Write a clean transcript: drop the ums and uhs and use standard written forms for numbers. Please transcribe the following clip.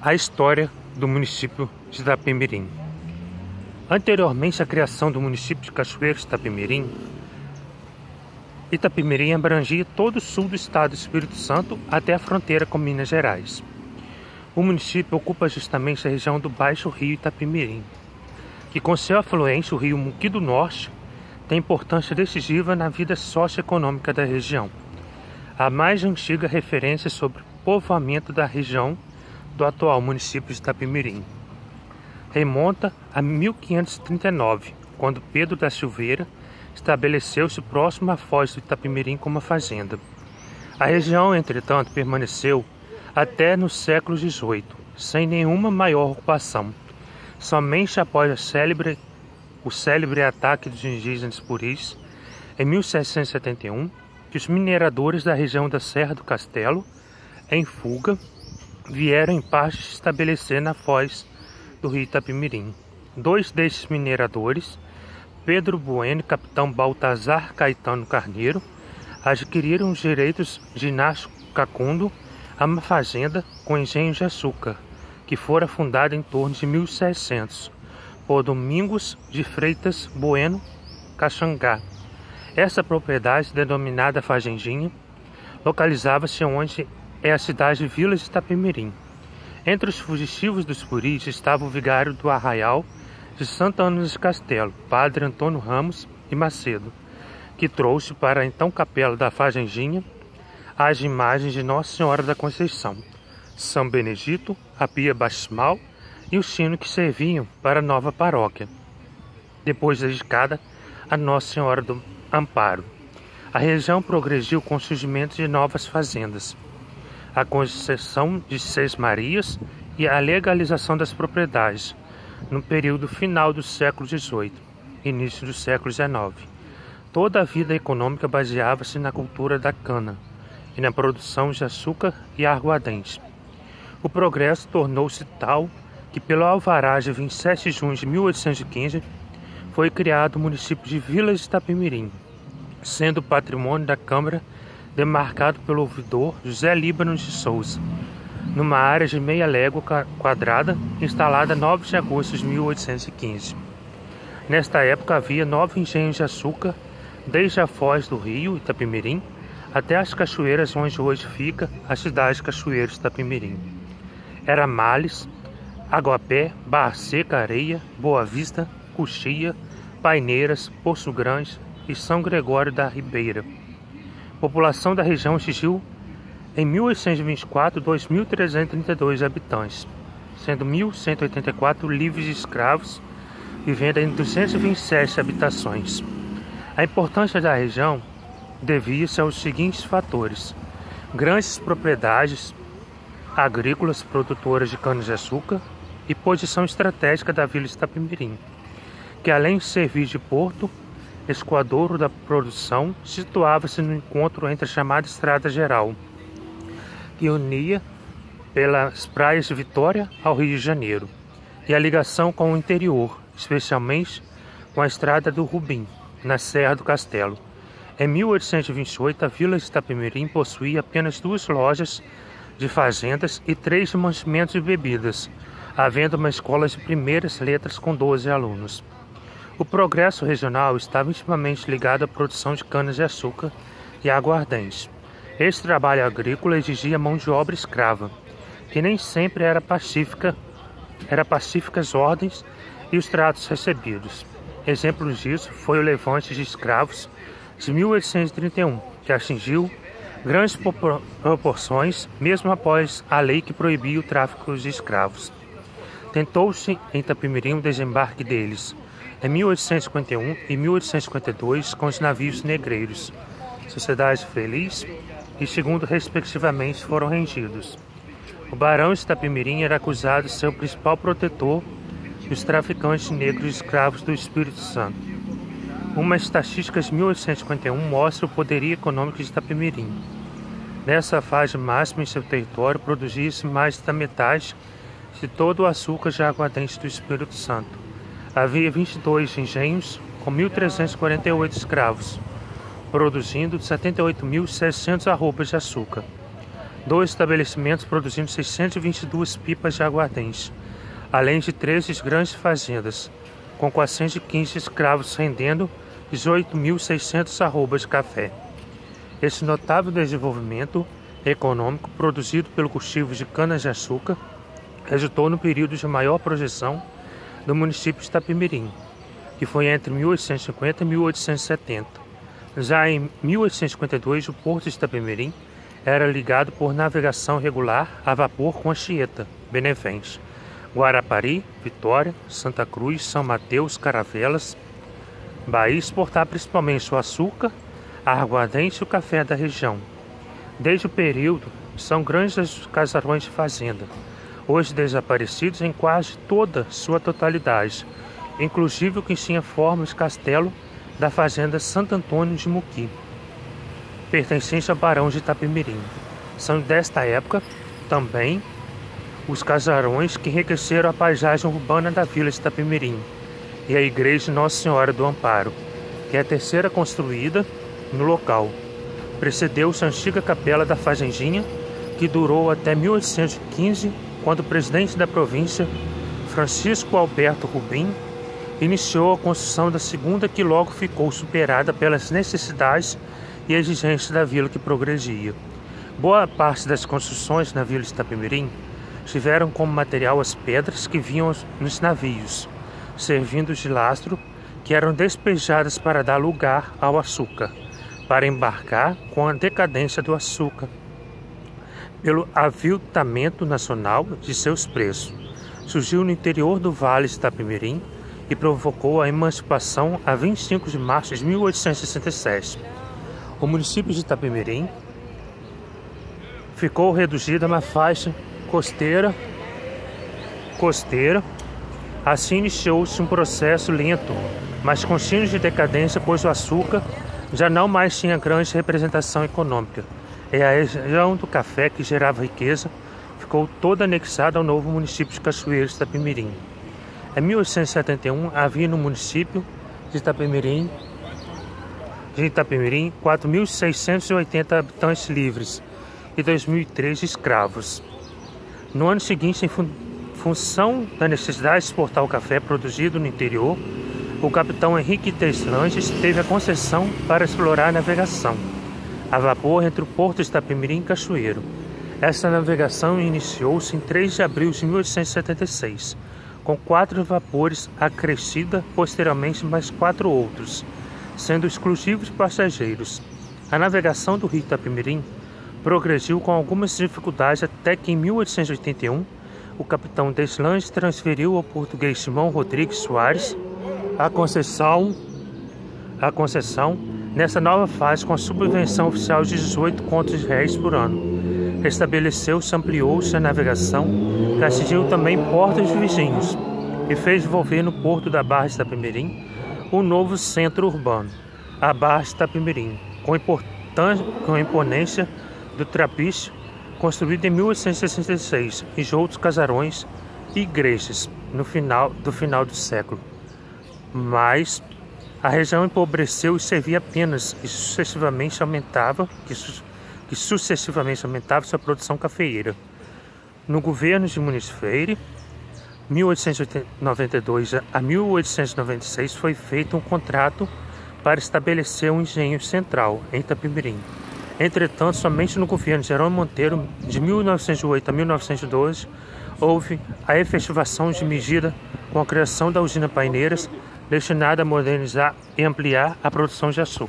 A história do município de Itapemirim. Anteriormente à criação do município de Cachoeiras de Itapemirim, Itapemirim abrangia todo o sul do estado do Espírito Santo até a fronteira com Minas Gerais. O município ocupa justamente a região do Baixo Rio Itapemirim, que com seu afluente, o rio Muqui do Norte, tem importância decisiva na vida socioeconômica da região. A mais antiga referência sobre o povoamento da região do atual município de Itapemirim remonta a 1539, quando Pedro da Silveira estabeleceu-se próximo à foz do Itapemirim como fazenda. A região, entretanto, permaneceu até no século XVIII, sem nenhuma maior ocupação, somente após o célebre ataque dos indígenas puris, em 1771, que os mineradores da região da Serra do Castelo, em fuga, vieram em parte se estabelecer na foz do rio Itapemirim. Dois desses mineradores, Pedro Bueno e capitão Baltazar Caetano Carneiro, adquiriram os direitos de Inácio Cacundo a uma fazenda com engenho de açúcar, que fora fundada em torno de 1600, por Domingos de Freitas Bueno Caxangá. Essa propriedade, denominada Fazendinha, localizava-se onde é a cidade de Vila de Itapemirim. Entre os fugitivos dos puris estava o vigário do Arraial de Santa Ana de Castelo, padre Antônio Ramos e Macedo, que trouxe para a então capela da Fazendinha as imagens de Nossa Senhora da Conceição, São Benedito, a pia batismal e o sino que serviam para a nova paróquia, depois dedicada a Nossa Senhora do Amparo. A região progrediu com o surgimento de novas fazendas, a concessão de Seis Marias e a legalização das propriedades, no período final do século XVIII, início do século XIX. Toda a vida econômica baseava-se na cultura da cana e na produção de açúcar e aguardente. O progresso tornou-se tal que, pelo alvará de 27 de junho de 1815, foi criado o município de Vila de Itapemirim, sendo patrimônio da Câmara demarcado pelo ouvidor José Líbano de Souza, numa área de meia légua quadrada, instalada 9 de agosto de 1815. Nesta época havia 9 engenhos de açúcar, desde a foz do rio Itapemirim até as cachoeiras onde hoje fica a cidade de Cachoeiras de Itapemirim. Era Males, Aguapé, Barra Seca, Areia, Boa Vista, Coxia, Paineiras, Poço Grande e São Gregório da Ribeira. A população da região atingiu em 1824 2.332 habitantes, sendo 1.184 livres de escravos, vivendo em 227 habitações. A importância da região devia-se aos seguintes fatores: grandes propriedades agrícolas produtoras de cana-de-açúcar e posição estratégica da vila de Itapemirim, que além de servir de porto, escoadouro da produção, situava-se no encontro entre a chamada Estrada Geral, que unia pelas praias de Vitória ao Rio de Janeiro, e a ligação com o interior, especialmente com a Estrada do Rubim, na Serra do Castelo. Em 1828, a vila de Itapemirim possuía apenas 2 lojas de fazendas e 3 de mantimentos e bebidas, havendo uma escola de primeiras letras com 12 alunos. O progresso regional estava intimamente ligado à produção de canas-de-açúcar e aguardente. Esse trabalho agrícola exigia mão de obra escrava, que nem sempre era pacíficas ordens e os tratos recebidos. Exemplos disso foi o levante de escravos de 1831, que atingiu grandes proporções mesmo após a lei que proibia o tráfico de escravos. Tentou-se em Itapemirim o desembarque deles em 1851 e 1852 com os navios negreiros. Sociedade Feliz e Segundo, respectivamente, foram rendidos. O barão de Itapemirim era acusado de ser o principal protetor dos traficantes negros de escravos do Espírito Santo. Uma estatística de 1851 mostra o poderio econômico de Itapemirim. Nessa fase máxima em seu território, produzia-se mais da metade de todo o açúcar de aguardente do Espírito Santo. Havia 22 engenhos com 1.348 escravos, produzindo 78.600 arrobas de açúcar. 2 estabelecimentos produzindo 622 pipas de aguardente, além de 13 grandes fazendas, com 415 escravos rendendo 18.600 arrobas de café. Esse notável desenvolvimento econômico produzido pelo cultivo de cana-de-açúcar resultou no período de maior projeção do município de Itapemirim, que foi entre 1850 e 1870. Já em 1852, o porto de Itapemirim era ligado por navegação regular a vapor com Anchieta, Benevente, Guarapari, Vitória, Santa Cruz, São Mateus, Caravelas. Bahia exportava principalmente o açúcar, a aguardente e o café da região. Desde o período, são grandes os casarões de fazenda, hoje desaparecidos em quase toda sua totalidade, inclusive o que tinha forma de castelo da fazenda Santo Antônio de Muqui, pertencente ao barão de Itapemirim. São desta época também os casarões que enriqueceram a paisagem urbana da vila de Itapemirim e a igreja Nossa Senhora do Amparo, que é a terceira construída no local. Precedeu-se a antiga capela da Fazendinha, que durou até 1815, quando o presidente da província, Francisco Alberto Rubim, iniciou a construção da segunda, que logo ficou superada pelas necessidades e exigências da vila que progredia. Boa parte das construções na vila de Itapemirim tiveram como material as pedras que vinham nos navios, servindo de lastro, que eram despejadas para dar lugar ao açúcar, para embarcar com a decadência do açúcar, pelo aviltamento nacional de seus preços. Surgiu no interior do Vale de Itapemirim e provocou a emancipação a 25 de março de 1867. O município de Itapemirim ficou reduzido a uma faixa costeira. Assim iniciou-se um processo lento, mas contínuo de decadência, pois o açúcar já não mais tinha grande representação econômica. E a região do café, que gerava riqueza, ficou toda anexada ao novo município de Cachoeiros de Itapemirim. Em 1871, havia no município de Itapemirim 4.680 habitantes livres e 2.003 escravos. No ano seguinte, em função da necessidade de exportar o café produzido no interior, o capitão Henrique Deslandes teve a concessão para explorar a navegação a vapor entre o porto de Itapemirim e Cachoeiro. Essa navegação iniciou-se em 3 de abril de 1876, com 4 vapores acrescida, posteriormente mais 4 outros, sendo exclusivos de passageiros. A navegação do rio Itapemirim progrediu com algumas dificuldades até que em 1881 o capitão Deslandes transferiu ao português Simão Rodrigues Soares a concessão nessa nova fase, com a subvenção oficial de 18 contos de réis por ano. Restabeleceu-se, ampliou-se a navegação, que atingiu também portos vizinhos e fez desenvolver no porto da Barra de Itapemirim um novo centro urbano, a Barra de Itapemirim, com a imponência do trapício, construído em 1866, e de outros casarões e igrejas no final do século. Mas a região empobreceu e servia apenas que sucessivamente aumentava sua produção cafeeira. No governo de Muniz Freire, 1892 a 1896, foi feito um contrato para estabelecer um engenho central em Itapemirim. Entretanto, somente no governo de Jerônimo Monteiro, de 1908 a 1912, houve a efetivação de medida com a criação da usina Paineiras, destinada a modernizar e ampliar a produção de açúcar.